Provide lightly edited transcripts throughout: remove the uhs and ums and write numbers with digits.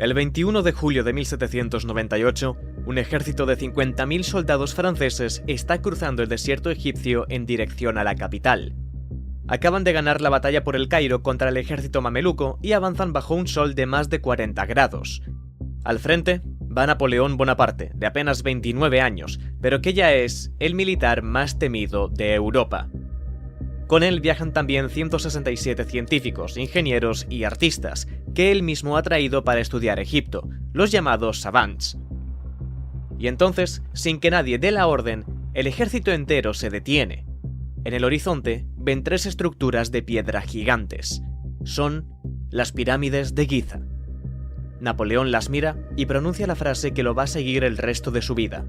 El 21 de julio de 1798, un ejército de 50.000 soldados franceses está cruzando el desierto egipcio en dirección a la capital. Acaban de ganar la batalla por el Cairo contra el ejército mameluco y avanzan bajo un sol de más de 40 grados. Al frente va Napoleón Bonaparte, de apenas 29 años, pero que ya es el militar más temido de Europa. Con él viajan también 167 científicos, ingenieros y artistas, que él mismo ha traído para estudiar Egipto, los llamados savants. Y entonces, sin que nadie dé la orden, el ejército entero se detiene. En el horizonte ven 3 estructuras de piedra gigantes. Son las pirámides de Giza. Napoleón las mira y pronuncia la frase que lo va a seguir el resto de su vida.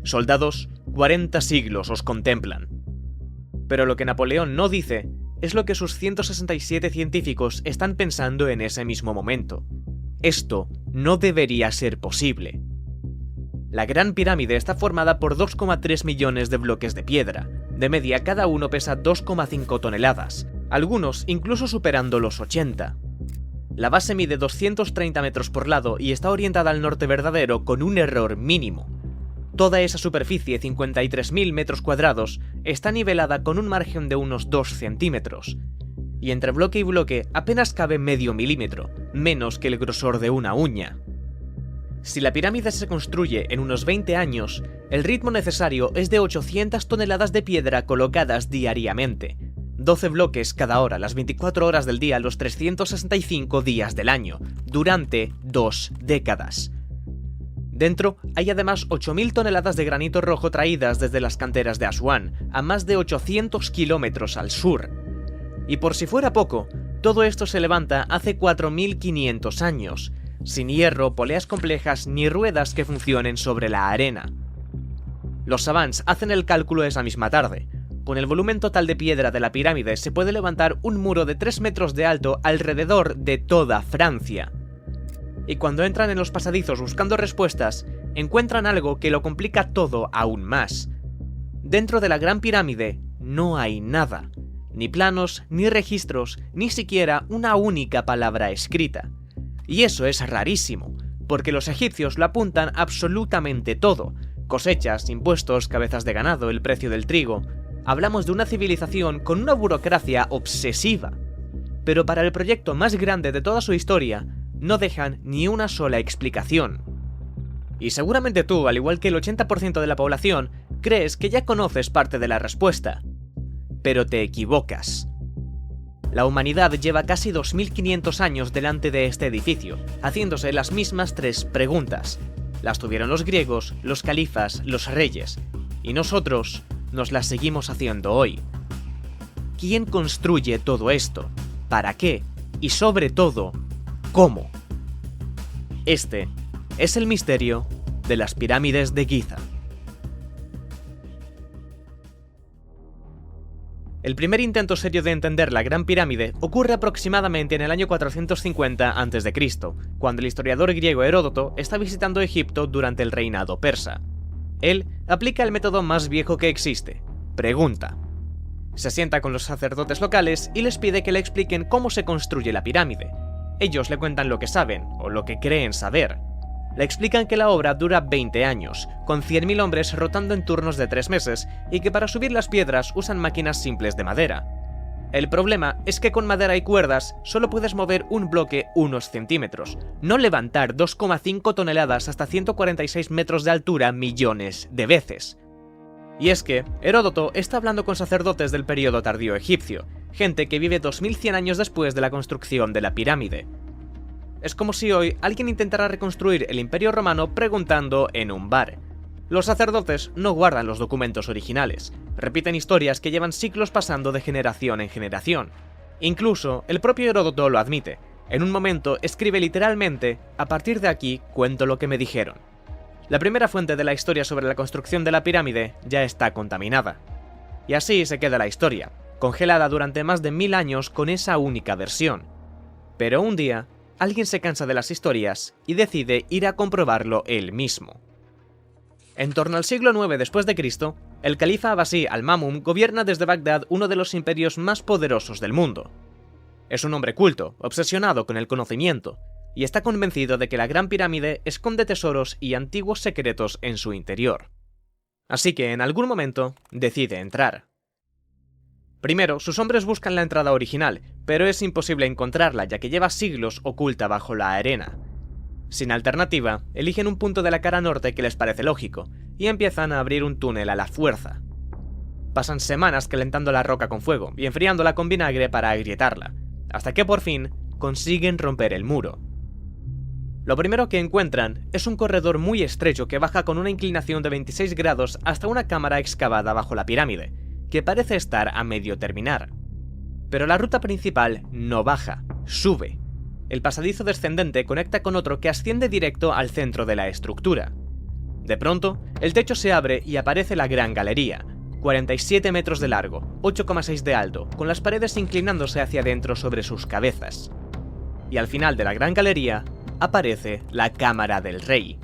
Soldados, 40 siglos os contemplan. Pero lo que Napoleón no dice es lo que sus 167 científicos están pensando en ese mismo momento. Esto no debería ser posible. La Gran Pirámide está formada por 2,3 millones de bloques de piedra. De media, cada uno pesa 2,5 toneladas, algunos incluso superando los 80. La base mide 230 metros por lado y está orientada al norte verdadero con un error mínimo. Toda esa superficie, 53.000 metros cuadrados, está nivelada con un margen de unos 2 centímetros. Y entre bloque y bloque apenas cabe medio milímetro, menos que el grosor de una uña. Si la pirámide se construye en unos 20 años, el ritmo necesario es de 800 toneladas de piedra colocadas diariamente. 12 bloques cada hora, las 24 horas del día, los 365 días del año, durante 2 décadas. Dentro hay además 8.000 toneladas de granito rojo traídas desde las canteras de Asuán, a más de 800 kilómetros al sur. Y por si fuera poco, todo esto se levanta hace 4.500 años, sin hierro, poleas complejas ni ruedas que funcionen sobre la arena. Los savants hacen el cálculo esa misma tarde. Con el volumen total de piedra de la pirámide se puede levantar un muro de 3 metros de alto alrededor de toda Francia. Y cuando entran en los pasadizos buscando respuestas, encuentran algo que lo complica todo aún más. Dentro de la Gran Pirámide no hay nada, ni planos, ni registros, ni siquiera una única palabra escrita. Y eso es rarísimo, porque los egipcios lo apuntan absolutamente todo: cosechas, impuestos, cabezas de ganado, el precio del trigo. Hablamos de una civilización con una burocracia obsesiva. Pero para el proyecto más grande de toda su historia, no dejan ni una sola explicación. Y seguramente tú, al igual que el 80% de la población, crees que ya conoces parte de la respuesta. Pero te equivocas. La humanidad lleva casi 2500 años delante de este edificio, haciéndose las mismas 3 preguntas. Las tuvieron los griegos, los califas, los reyes. Y nosotros nos las seguimos haciendo hoy. ¿Quién construye todo esto? ¿Para qué? Y sobre todo, ¿cómo? Este es el misterio de las pirámides de Giza. El primer intento serio de entender la Gran Pirámide ocurre aproximadamente en el año 450 a.C., cuando el historiador griego Heródoto está visitando Egipto durante el reinado persa. Él aplica el método más viejo que existe: pregunta. Se sienta con los sacerdotes locales y les pide que le expliquen cómo se construye la pirámide. Ellos le cuentan lo que saben, o lo que creen saber. Le explican que la obra dura 20 años, con 100.000 hombres rotando en turnos de 3 meses, y que para subir las piedras usan máquinas simples de madera. El problema es que con madera y cuerdas solo puedes mover un bloque unos centímetros, no levantar 2,5 toneladas hasta 146 metros de altura millones de veces. Y es que Heródoto está hablando con sacerdotes del periodo tardío egipcio, gente que vive 2100 años después de la construcción de la pirámide. Es como si hoy alguien intentara reconstruir el Imperio Romano preguntando en un bar. Los sacerdotes no guardan los documentos originales, repiten historias que llevan siglos pasando de generación en generación. Incluso el propio Heródoto lo admite. En un momento escribe literalmente: a partir de aquí cuento lo que me dijeron. La primera fuente de la historia sobre la construcción de la pirámide ya está contaminada. Y así se queda la historia, congelada durante más de 1000 años con esa única versión. Pero un día, alguien se cansa de las historias y decide ir a comprobarlo él mismo. En torno al siglo IX después de Cristo, el califa Abbasí al-Ma'mum gobierna desde Bagdad uno de los imperios más poderosos del mundo. Es un hombre culto, obsesionado con el conocimiento, y está convencido de que la Gran Pirámide esconde tesoros y antiguos secretos en su interior. Así que en algún momento decide entrar. Primero, sus hombres buscan la entrada original, pero es imposible encontrarla ya que lleva siglos oculta bajo la arena. Sin alternativa, eligen un punto de la cara norte que les parece lógico, y empiezan a abrir un túnel a la fuerza. Pasan semanas calentando la roca con fuego y enfriándola con vinagre para agrietarla, hasta que por fin consiguen romper el muro. Lo primero que encuentran es un corredor muy estrecho que baja con una inclinación de 26 grados hasta una cámara excavada bajo la pirámide, que parece estar a medio terminar. Pero la ruta principal no baja, sube. El pasadizo descendente conecta con otro que asciende directo al centro de la estructura. De pronto, el techo se abre y aparece la gran galería, 47 metros de largo, 8,6 de alto, con las paredes inclinándose hacia adentro sobre sus cabezas. Y al final de la gran galería aparece la Cámara del Rey.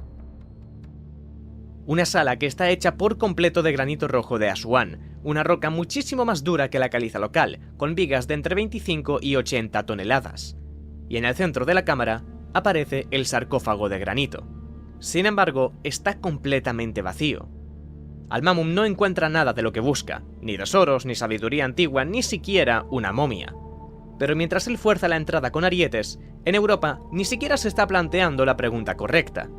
Una sala que está hecha por completo de granito rojo de Asuán, una roca muchísimo más dura que la caliza local, con vigas de entre 25 y 80 toneladas. Y en el centro de la cámara aparece el sarcófago de granito. Sin embargo, está completamente vacío. Al-Mamun no encuentra nada de lo que busca, ni tesoros, ni sabiduría antigua, ni siquiera una momia. Pero mientras él fuerza la entrada con arietes, en Europa ni siquiera se está planteando la pregunta correcta.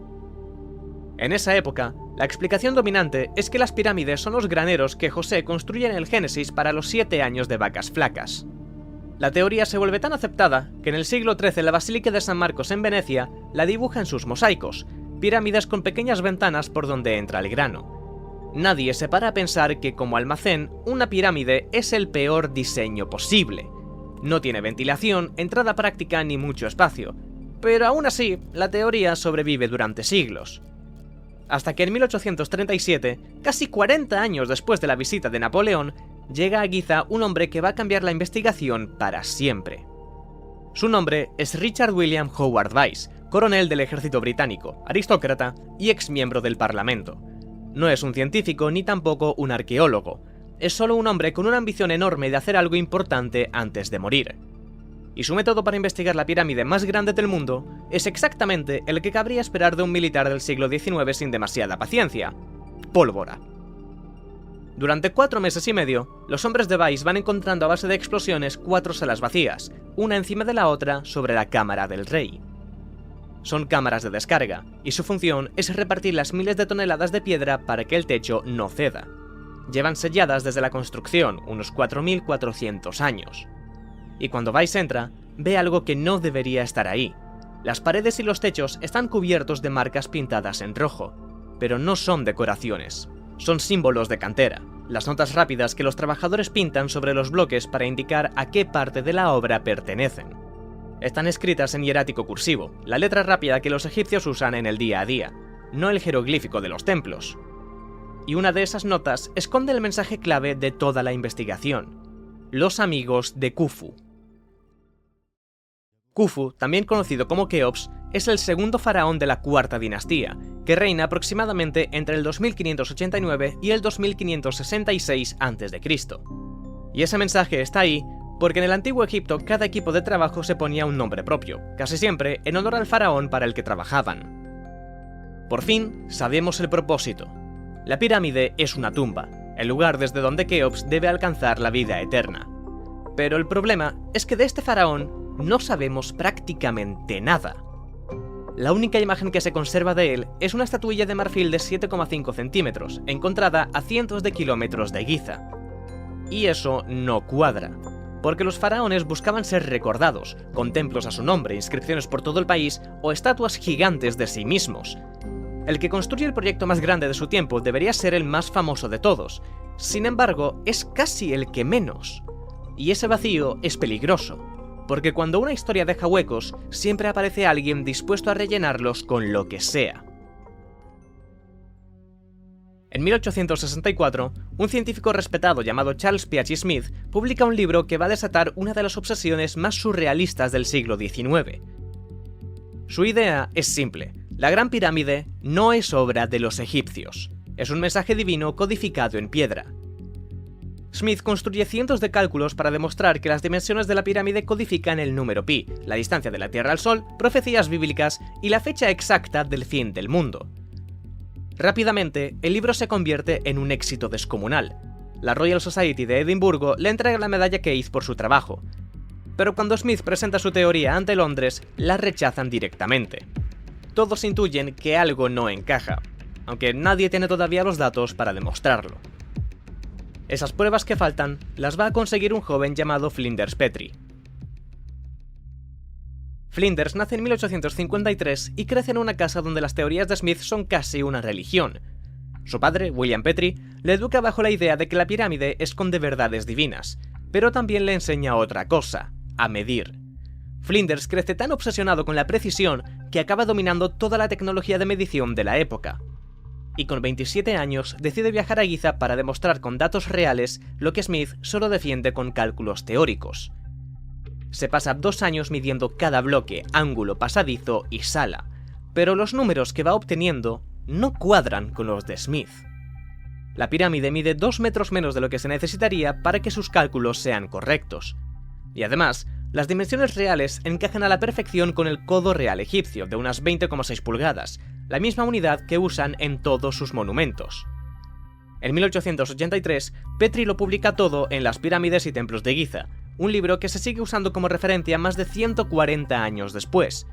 En esa época, la explicación dominante es que las pirámides son los graneros que José construye en el Génesis para los 7 años de vacas flacas. La teoría se vuelve tan aceptada que en el siglo XIII la Basílica de San Marcos en Venecia la dibuja en sus mosaicos, pirámides con pequeñas ventanas por donde entra el grano. Nadie se para a pensar que como almacén, una pirámide es el peor diseño posible. No tiene ventilación, entrada práctica ni mucho espacio, pero aún así, la teoría sobrevive durante siglos. Hasta que en 1837, casi 40 años después de la visita de Napoleón, llega a Giza un hombre que va a cambiar la investigación para siempre. Su nombre es Richard William Howard Vyse, coronel del ejército británico, aristócrata y exmiembro del Parlamento. No es un científico ni tampoco un arqueólogo, es solo un hombre con una ambición enorme de hacer algo importante antes de morir. Y su método para investigar la pirámide más grande del mundo es exactamente el que cabría esperar de un militar del siglo XIX sin demasiada paciencia: pólvora. Durante 4 meses y medio, los hombres de Vyse van encontrando a base de explosiones 4 salas vacías, una encima de la otra sobre la Cámara del Rey. Son cámaras de descarga, y su función es repartir las miles de toneladas de piedra para que el techo no ceda. Llevan selladas desde la construcción, unos 4.400 años. Y cuando Vyse entra, ve algo que no debería estar ahí. Las paredes y los techos están cubiertos de marcas pintadas en rojo, pero no son decoraciones. Son símbolos de cantera, las notas rápidas que los trabajadores pintan sobre los bloques para indicar a qué parte de la obra pertenecen. Están escritas en hierático cursivo, la letra rápida que los egipcios usan en el día a día, no el jeroglífico de los templos. Y una de esas notas esconde el mensaje clave de toda la investigación: los amigos de Khufu. Khufu, también conocido como Keops, es el segundo faraón de la cuarta dinastía, que reina aproximadamente entre el 2589 y el 2566 a.C. Y ese mensaje está ahí porque en el antiguo Egipto cada equipo de trabajo se ponía un nombre propio, casi siempre en honor al faraón para el que trabajaban. Por fin, sabemos el propósito. La pirámide es una tumba, el lugar desde donde Keops debe alcanzar la vida eterna. Pero el problema es que de este faraón no sabemos prácticamente nada. La única imagen que se conserva de él es una estatuilla de marfil de 7,5 centímetros, encontrada a cientos de kilómetros de Giza. Y eso no cuadra, porque los faraones buscaban ser recordados, con templos a su nombre, inscripciones por todo el país o estatuas gigantes de sí mismos. El que construye el proyecto más grande de su tiempo debería ser el más famoso de todos, sin embargo, es casi el que menos. Y ese vacío es peligroso, porque cuando una historia deja huecos, siempre aparece alguien dispuesto a rellenarlos con lo que sea. En 1864, un científico respetado llamado Charles Piaget Smith publica un libro que va a desatar una de las obsesiones más surrealistas del siglo XIX. Su idea es simple: la Gran Pirámide no es obra de los egipcios, es un mensaje divino codificado en piedra. Smith construye cientos de cálculos para demostrar que las dimensiones de la pirámide codifican el número pi, la distancia de la Tierra al Sol, profecías bíblicas y la fecha exacta del fin del mundo. Rápidamente, el libro se convierte en un éxito descomunal. La Royal Society de Edimburgo le entrega la medalla Keith por su trabajo. Pero cuando Smith presenta su teoría ante Londres, la rechazan directamente. Todos intuyen que algo no encaja, aunque nadie tiene todavía los datos para demostrarlo. Esas pruebas que faltan las va a conseguir un joven llamado Flinders Petrie. Flinders nace en 1853 y crece en una casa donde las teorías de Smith son casi una religión. Su padre, William Petrie, le educa bajo la idea de que la pirámide esconde verdades divinas, pero también le enseña otra cosa: a medir. Flinders crece tan obsesionado con la precisión que acaba dominando toda la tecnología de medición de la época. Y con 27 años decide viajar a Giza para demostrar con datos reales lo que Smith solo defiende con cálculos teóricos. Se pasa 2 años midiendo cada bloque, ángulo, pasadizo y sala, pero los números que va obteniendo no cuadran con los de Smith. La pirámide mide 2 metros menos de lo que se necesitaría para que sus cálculos sean correctos. Y además, las dimensiones reales encajan a la perfección con el codo real egipcio, de unas 20,6 pulgadas, la misma unidad que usan en todos sus monumentos. En 1883, Petrie lo publica todo en Las pirámides y templos de Giza, un libro que se sigue usando como referencia más de 140 años después.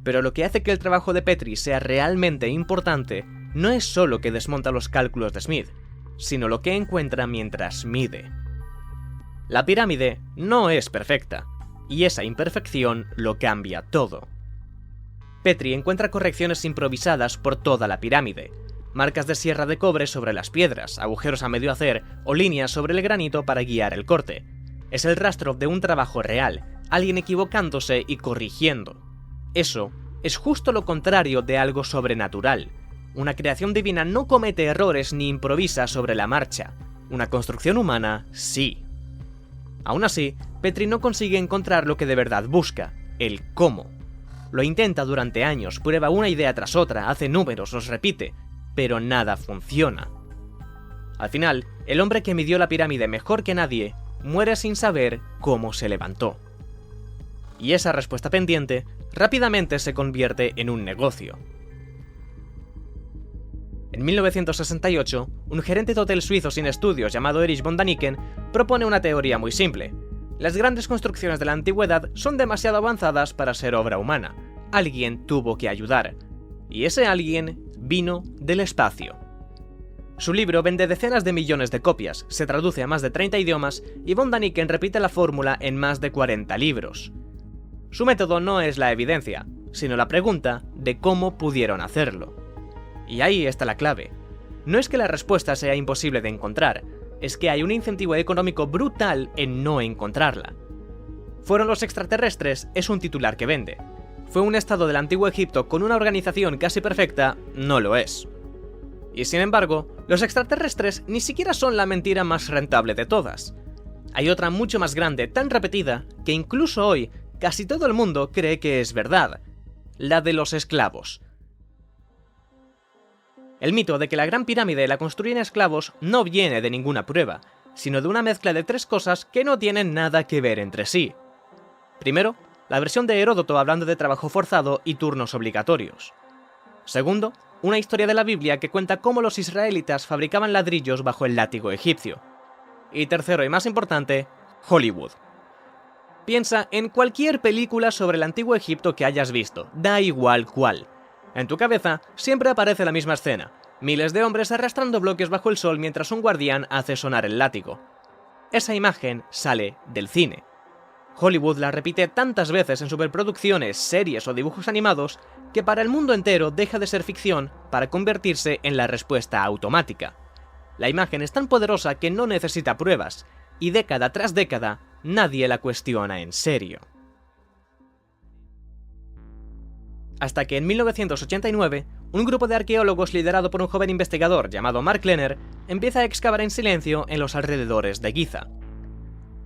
Pero lo que hace que el trabajo de Petrie sea realmente importante no es solo que desmonta los cálculos de Smith, sino lo que encuentra mientras mide. La pirámide no es perfecta, y esa imperfección lo cambia todo. Petrie encuentra correcciones improvisadas por toda la pirámide, marcas de sierra de cobre sobre las piedras, agujeros a medio hacer o líneas sobre el granito para guiar el corte. Es el rastro de un trabajo real, alguien equivocándose y corrigiendo. Eso es justo lo contrario de algo sobrenatural. Una creación divina no comete errores ni improvisa sobre la marcha. Una construcción humana, sí. Aún así, Petrie no consigue encontrar lo que de verdad busca, el cómo. Lo intenta durante años, prueba una idea tras otra, hace números, los repite, pero nada funciona. Al final, el hombre que midió la pirámide mejor que nadie muere sin saber cómo se levantó. Y esa respuesta pendiente rápidamente se convierte en un negocio. En 1968, un gerente de hotel suizo sin estudios llamado Erich von Daniken propone una teoría muy simple. Las grandes construcciones de la antigüedad son demasiado avanzadas para ser obra humana. Alguien tuvo que ayudar. Y ese alguien vino del espacio. Su libro vende decenas de millones de copias, se traduce a más de 30 idiomas y von Daniken repite la fórmula en más de 40 libros. Su método no es la evidencia, sino la pregunta de cómo pudieron hacerlo. Y ahí está la clave. No es que la respuesta sea imposible de encontrar, es que hay un incentivo económico brutal en no encontrarla. Fueron los extraterrestres es un titular que vende. Fue un estado del antiguo Egipto con una organización casi perfecta, no lo es. Y sin embargo, los extraterrestres ni siquiera son la mentira más rentable de todas. Hay otra mucho más grande, tan repetida, que incluso hoy casi todo el mundo cree que es verdad: la de los esclavos. El mito de que la Gran Pirámide la construyen esclavos no viene de ninguna prueba, sino de una mezcla de 3 cosas que no tienen nada que ver entre sí. Primero, la versión de Heródoto hablando de trabajo forzado y turnos obligatorios. Segundo, una historia de la Biblia que cuenta cómo los israelitas fabricaban ladrillos bajo el látigo egipcio. Y tercero y más importante, Hollywood. Piensa en cualquier película sobre el antiguo Egipto que hayas visto, da igual cuál. En tu cabeza siempre aparece la misma escena, miles de hombres arrastrando bloques bajo el sol mientras un guardián hace sonar el látigo. Esa imagen sale del cine. Hollywood la repite tantas veces en superproducciones, series o dibujos animados que para el mundo entero deja de ser ficción para convertirse en la respuesta automática. La imagen es tan poderosa que no necesita pruebas, y década tras década nadie la cuestiona en serio. Hasta que en 1989, un grupo de arqueólogos liderado por un joven investigador llamado Mark Lehner empieza a excavar en silencio en los alrededores de Giza.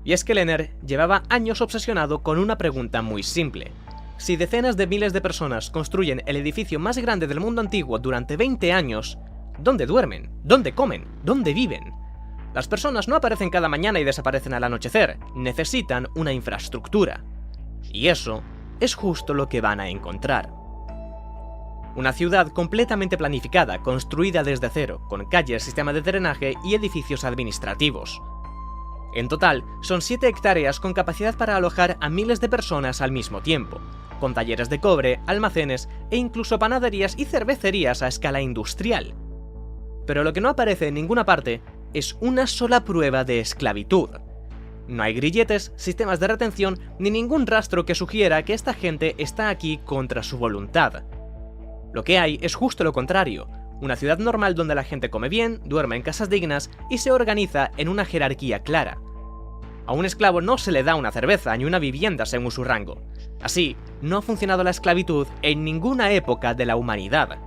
Y es que Lehner llevaba años obsesionado con una pregunta muy simple. Si decenas de miles de personas construyen el edificio más grande del mundo antiguo durante 20 años, ¿dónde duermen? ¿Dónde comen? ¿Dónde viven? Las personas no aparecen cada mañana y desaparecen al anochecer, necesitan una infraestructura. Y eso es justo lo que van a encontrar. Una ciudad completamente planificada, construida desde cero, con calles, sistema de drenaje y edificios administrativos. En total, son 7 hectáreas con capacidad para alojar a miles de personas al mismo tiempo, con talleres de cobre, almacenes e incluso panaderías y cervecerías a escala industrial. Pero lo que no aparece en ninguna parte es una sola prueba de esclavitud. No hay grilletes, sistemas de retención ni ningún rastro que sugiera que esta gente está aquí contra su voluntad. Lo que hay es justo lo contrario, una ciudad normal donde la gente come bien, duerme en casas dignas y se organiza en una jerarquía clara. A un esclavo no se le da una cerveza ni una vivienda según su rango. Así, no ha funcionado la esclavitud en ninguna época de la humanidad.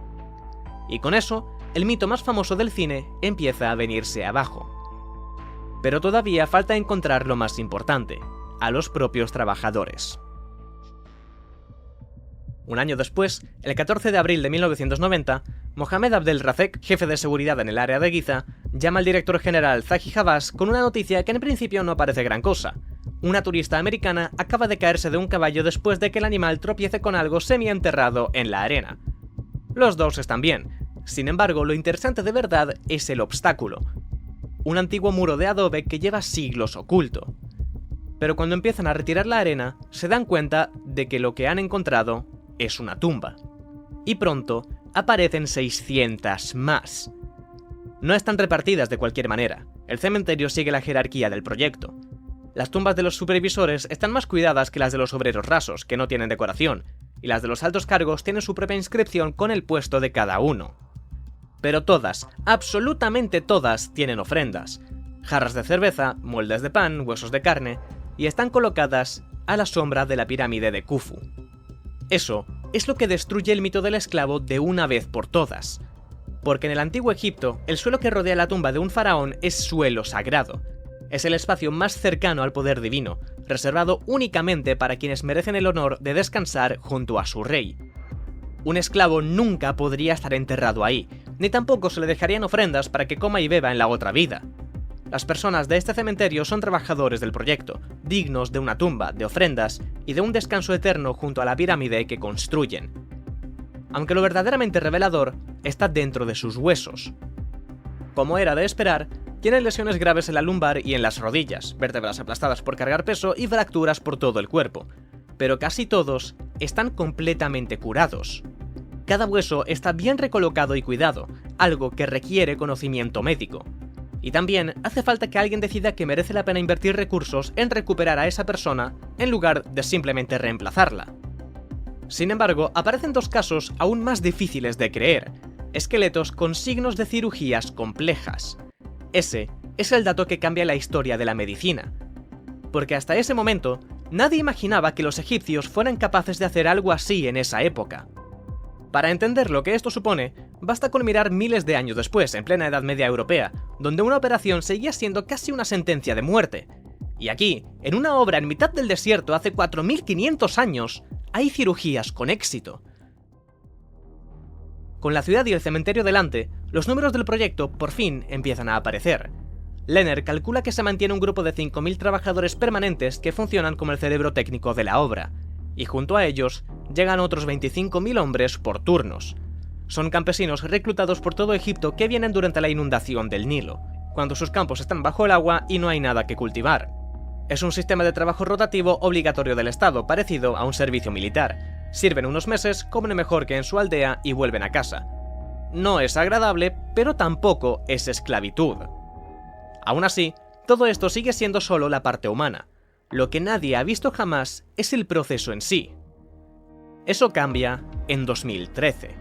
Y con eso, el mito más famoso del cine empieza a venirse abajo. Pero todavía falta encontrar lo más importante, a los propios trabajadores. Un año después, el 14 de abril de 1990, Mohamed Abdel Razek, jefe de seguridad en el área de Giza, llama al director general Zahi Hawass con una noticia que en principio no parece gran cosa. Una turista americana acaba de caerse de un caballo después de que el animal tropiece con algo semienterrado en la arena. Los dos están bien. Sin embargo, lo interesante de verdad es el obstáculo. Un antiguo muro de adobe que lleva siglos oculto. Pero cuando empiezan a retirar la arena, se dan cuenta de que lo que han encontrado es una tumba. Y pronto aparecen 600 más. No están repartidas de cualquier manera. El cementerio sigue la jerarquía del proyecto. Las tumbas de los supervisores están más cuidadas que las de los obreros rasos, que no tienen decoración, y las de los altos cargos tienen su propia inscripción con el puesto de cada uno. Pero todas, absolutamente todas, tienen ofrendas. Jarras de cerveza, moldes de pan, huesos de carne, y están colocadas a la sombra de la pirámide de Khufu. Eso es lo que destruye el mito del esclavo de una vez por todas. Porque en el antiguo Egipto, el suelo que rodea la tumba de un faraón es suelo sagrado. Es el espacio más cercano al poder divino, reservado únicamente para quienes merecen el honor de descansar junto a su rey. Un esclavo nunca podría estar enterrado ahí, ni tampoco se le dejarían ofrendas para que coma y beba en la otra vida. Las personas de este cementerio son trabajadores del proyecto, dignos de una tumba, de ofrendas y de un descanso eterno junto a la pirámide que construyen. Aunque lo verdaderamente revelador está dentro de sus huesos. Como era de esperar, tienen lesiones graves en la lumbar y en las rodillas, vértebras aplastadas por cargar peso y fracturas por todo el cuerpo, pero casi todos están completamente curados. Cada hueso está bien recolocado y cuidado, algo que requiere conocimiento médico. Y también hace falta que alguien decida que merece la pena invertir recursos en recuperar a esa persona en lugar de simplemente reemplazarla. Sin embargo, aparecen dos casos aún más difíciles de creer: esqueletos con signos de cirugías complejas. Ese es el dato que cambia la historia de la medicina. Porque hasta ese momento, nadie imaginaba que los egipcios fueran capaces de hacer algo así en esa época. Para entender lo que esto supone, basta con mirar miles de años después, en plena Edad Media europea, donde una operación seguía siendo casi una sentencia de muerte. Y aquí, en una obra en mitad del desierto hace 4500 años, hay cirugías con éxito. Con la ciudad y el cementerio delante, los números del proyecto por fin empiezan a aparecer. Lehner calcula que se mantiene un grupo de 5000 trabajadores permanentes que funcionan como el cerebro técnico de la obra, y junto a ellos llegan otros 25.000 hombres por turnos. Son campesinos reclutados por todo Egipto que vienen durante la inundación del Nilo, cuando sus campos están bajo el agua y no hay nada que cultivar. Es un sistema de trabajo rotativo obligatorio del Estado, parecido a un servicio militar. Sirven unos meses, comen mejor que en su aldea y vuelven a casa. No es agradable, pero tampoco es esclavitud. Aún así, todo esto sigue siendo solo la parte humana. Lo que nadie ha visto jamás es el proceso en sí. Eso cambia en 2013,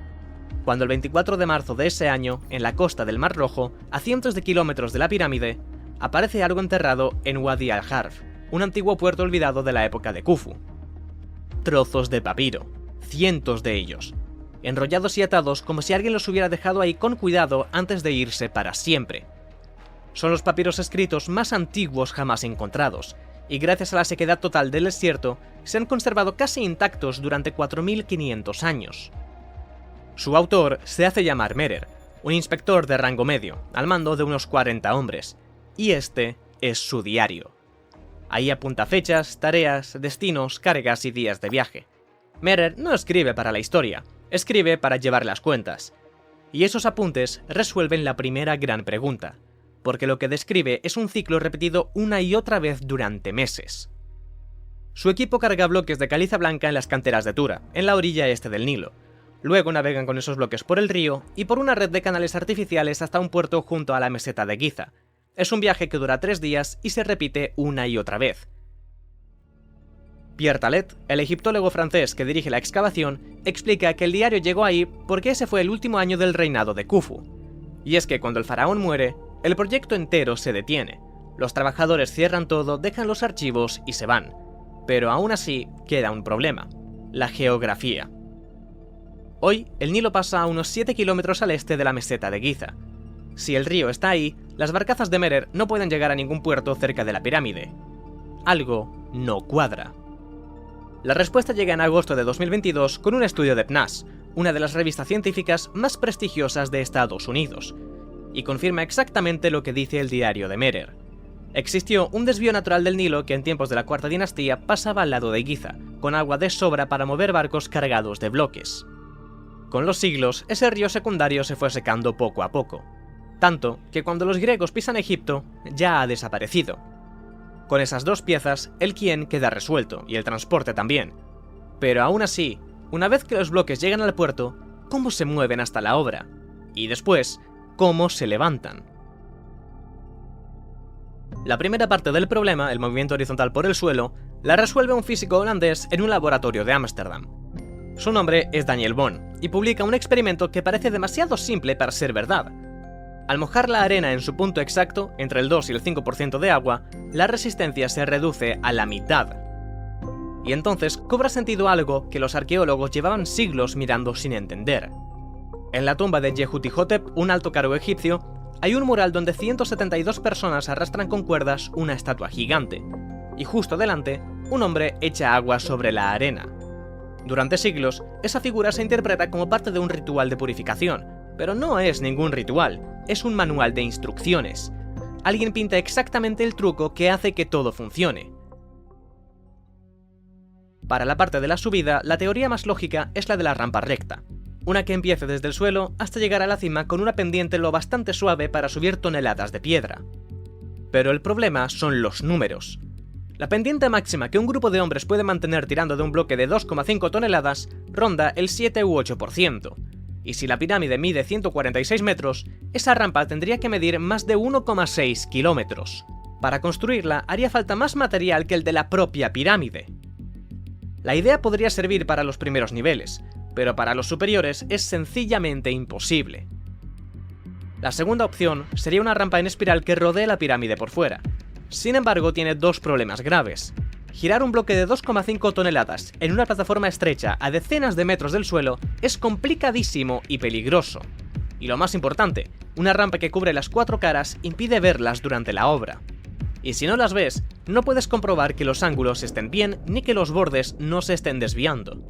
cuando el 24 de marzo de ese año, en la costa del Mar Rojo, a cientos de kilómetros de la pirámide, aparece algo enterrado en Wadi al-Harf, un antiguo puerto olvidado de la época de Khufu. Trozos de papiro, cientos de ellos, enrollados y atados como si alguien los hubiera dejado ahí con cuidado antes de irse para siempre. Son los papiros escritos más antiguos jamás encontrados, y gracias a la sequedad total del desierto, se han conservado casi intactos durante 4500 años. Su autor se hace llamar Merer, un inspector de rango medio, al mando de unos 40 hombres, y este es su diario. Ahí apunta fechas, tareas, destinos, cargas y días de viaje. Merer no escribe para la historia, escribe para llevar las cuentas. Y esos apuntes resuelven la primera gran pregunta, porque lo que describe es un ciclo repetido una y otra vez durante meses. Su equipo carga bloques de caliza blanca en las canteras de Tura, en la orilla este del Nilo. Luego navegan con esos bloques por el río y por una red de canales artificiales hasta un puerto junto a la meseta de Giza. Es un viaje que dura 3 días y se repite una y otra vez. Pierre Talet, el egiptólogo francés que dirige la excavación, explica que el diario llegó ahí porque ese fue el último año del reinado de Khufu. Y es que cuando el faraón muere, el proyecto entero se detiene. Los trabajadores cierran todo, dejan los archivos y se van. Pero aún así queda un problema: la geografía. Hoy, el Nilo pasa a unos 7 kilómetros al este de la meseta de Giza. Si el río está ahí, las barcazas de Merer no pueden llegar a ningún puerto cerca de la pirámide. Algo no cuadra. La respuesta llega en agosto de 2022 con un estudio de PNAS, una de las revistas científicas más prestigiosas de Estados Unidos, y confirma exactamente lo que dice el diario de Merer. Existió un desvío natural del Nilo que en tiempos de la Cuarta Dinastía pasaba al lado de Giza, con agua de sobra para mover barcos cargados de bloques. Con los siglos, ese río secundario se fue secando poco a poco, tanto que cuando los griegos pisan Egipto, ya ha desaparecido. Con esas dos piezas, el quién queda resuelto, y el transporte también. Pero aún así, una vez que los bloques llegan al puerto, ¿cómo se mueven hasta la obra? Y después, ¿cómo se levantan? La primera parte del problema, el movimiento horizontal por el suelo, la resuelve un físico holandés en un laboratorio de Ámsterdam. Su nombre es Daniel Boon, y publica un experimento que parece demasiado simple para ser verdad. Al mojar la arena en su punto exacto, entre el 2 y el 5% de agua, la resistencia se reduce a la mitad. Y entonces cobra sentido algo que los arqueólogos llevaban siglos mirando sin entender. En la tumba de Yehutihotep, un alto cargo egipcio, hay un mural donde 172 personas arrastran con cuerdas una estatua gigante, y justo delante, un hombre echa agua sobre la arena. Durante siglos, esa figura se interpreta como parte de un ritual de purificación, pero no es ningún ritual, es un manual de instrucciones. Alguien pinta exactamente el truco que hace que todo funcione. Para la parte de la subida, la teoría más lógica es la de la rampa recta, una que empiece desde el suelo hasta llegar a la cima con una pendiente lo bastante suave para subir toneladas de piedra. Pero el problema son los números. La pendiente máxima que un grupo de hombres puede mantener tirando de un bloque de 2,5 toneladas ronda el 7 u 8%, y si la pirámide mide 146 metros, esa rampa tendría que medir más de 1,6 kilómetros. Para construirla haría falta más material que el de la propia pirámide. La idea podría servir para los primeros niveles, pero para los superiores es sencillamente imposible. La segunda opción sería una rampa en espiral que rodee la pirámide por fuera. Sin embargo, tiene dos problemas graves. Girar un bloque de 2,5 toneladas en una plataforma estrecha a decenas de metros del suelo es complicadísimo y peligroso. Y lo más importante, una rampa que cubre las 4 caras impide verlas durante la obra. Y si no las ves, no puedes comprobar que los ángulos estén bien ni que los bordes no se estén desviando.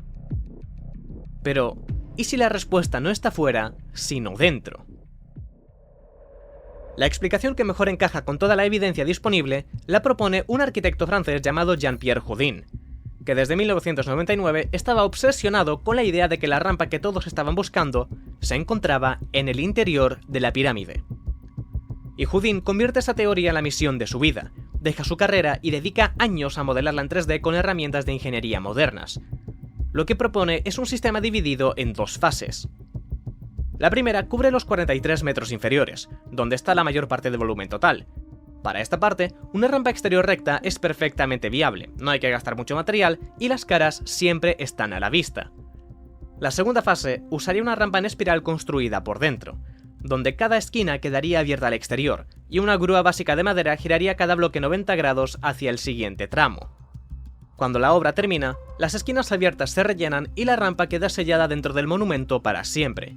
Pero, ¿y si la respuesta no está fuera, sino dentro? La explicación que mejor encaja con toda la evidencia disponible la propone un arquitecto francés llamado Jean-Pierre Houdin, que desde 1999 estaba obsesionado con la idea de que la rampa que todos estaban buscando se encontraba en el interior de la pirámide. Y Houdin convierte esa teoría en la misión de su vida, deja su carrera y dedica años a modelarla en 3D con herramientas de ingeniería modernas. Lo que propone es un sistema dividido en dos fases. La primera cubre los 43 metros inferiores, donde está la mayor parte del volumen total. Para esta parte, una rampa exterior recta es perfectamente viable, no hay que gastar mucho material y las caras siempre están a la vista. La segunda fase usaría una rampa en espiral construida por dentro, donde cada esquina quedaría abierta al exterior, y una grúa básica de madera giraría cada bloque 90 grados hacia el siguiente tramo. Cuando la obra termina, las esquinas abiertas se rellenan y la rampa queda sellada dentro del monumento para siempre.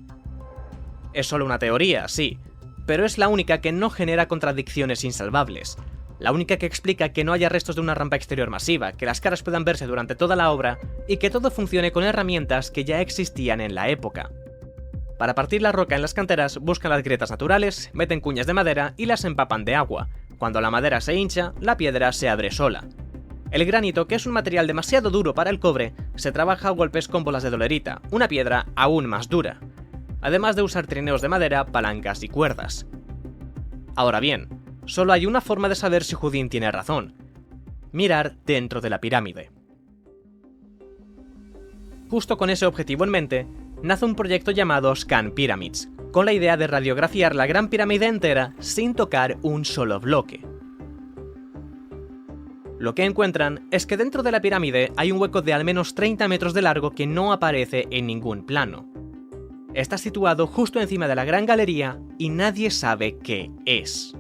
Es solo una teoría, sí, pero es la única que no genera contradicciones insalvables, la única que explica que no haya restos de una rampa exterior masiva, que las caras puedan verse durante toda la obra y que todo funcione con herramientas que ya existían en la época. Para partir la roca en las canteras buscan las grietas naturales, meten cuñas de madera y las empapan de agua, Cuando la madera se hincha, la piedra se abre sola. El granito, que es un material demasiado duro para el cobre, se trabaja a golpes con bolas de dolerita, una piedra aún más dura, además de usar trineos de madera, palancas y cuerdas. Ahora bien, solo hay una forma de saber si Houdin tiene razón: mirar dentro de la pirámide. Justo con ese objetivo en mente, nace un proyecto llamado Scan Pyramids, con la idea de radiografiar la Gran Pirámide entera sin tocar un solo bloque. Lo que encuentran es que dentro de la pirámide hay un hueco de al menos 30 metros de largo que no aparece en ningún plano. Está situado justo encima de la gran galería y nadie sabe qué es.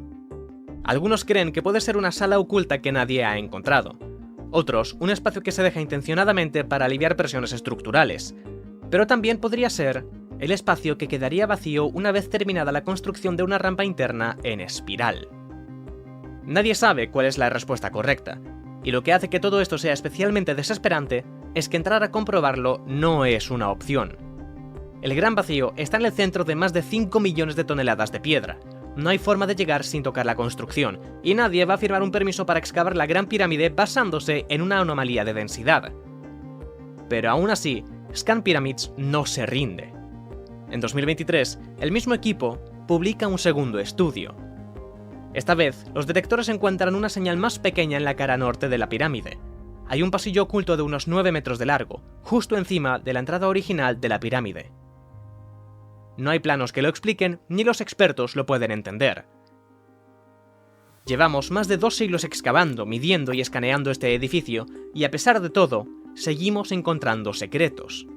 Algunos creen que puede ser una sala oculta que nadie ha encontrado. Otros, un espacio que se deja intencionadamente para aliviar presiones estructurales. Pero también podría ser el espacio que quedaría vacío una vez terminada la construcción de una rampa interna en espiral. Nadie sabe cuál es la respuesta correcta, y lo que hace que todo esto sea especialmente desesperante es que entrar a comprobarlo no es una opción. El gran vacío está en el centro de más de 5 millones de toneladas de piedra. No hay forma de llegar sin tocar la construcción, y nadie va a firmar un permiso para excavar la Gran Pirámide basándose en una anomalía de densidad. Pero aún así, Scan Pyramids no se rinde. En 2023, el mismo equipo publica un segundo estudio. Esta vez, los detectores encuentran una señal más pequeña en la cara norte de la pirámide. Hay un pasillo oculto de unos 9 metros de largo, justo encima de la entrada original de la pirámide. No hay planos que lo expliquen, ni los expertos lo pueden entender. Llevamos más de 2 siglos excavando, midiendo y escaneando este edificio, y a pesar de todo, seguimos encontrando secretos.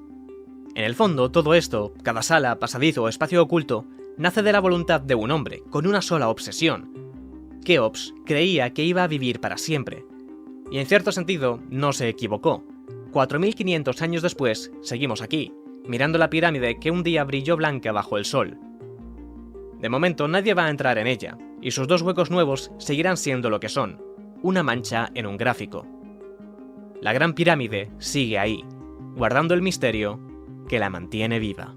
En el fondo, todo esto, cada sala, pasadizo o espacio oculto, nace de la voluntad de un hombre, con una sola obsesión. Keops creía que iba a vivir para siempre. Y en cierto sentido, no se equivocó. 4500 años después, seguimos aquí, mirando la pirámide que un día brilló blanca bajo el sol. De momento nadie va a entrar en ella, y sus 2 huecos nuevos seguirán siendo lo que son: una mancha en un gráfico. La Gran Pirámide sigue ahí, guardando el misterio que la mantiene viva.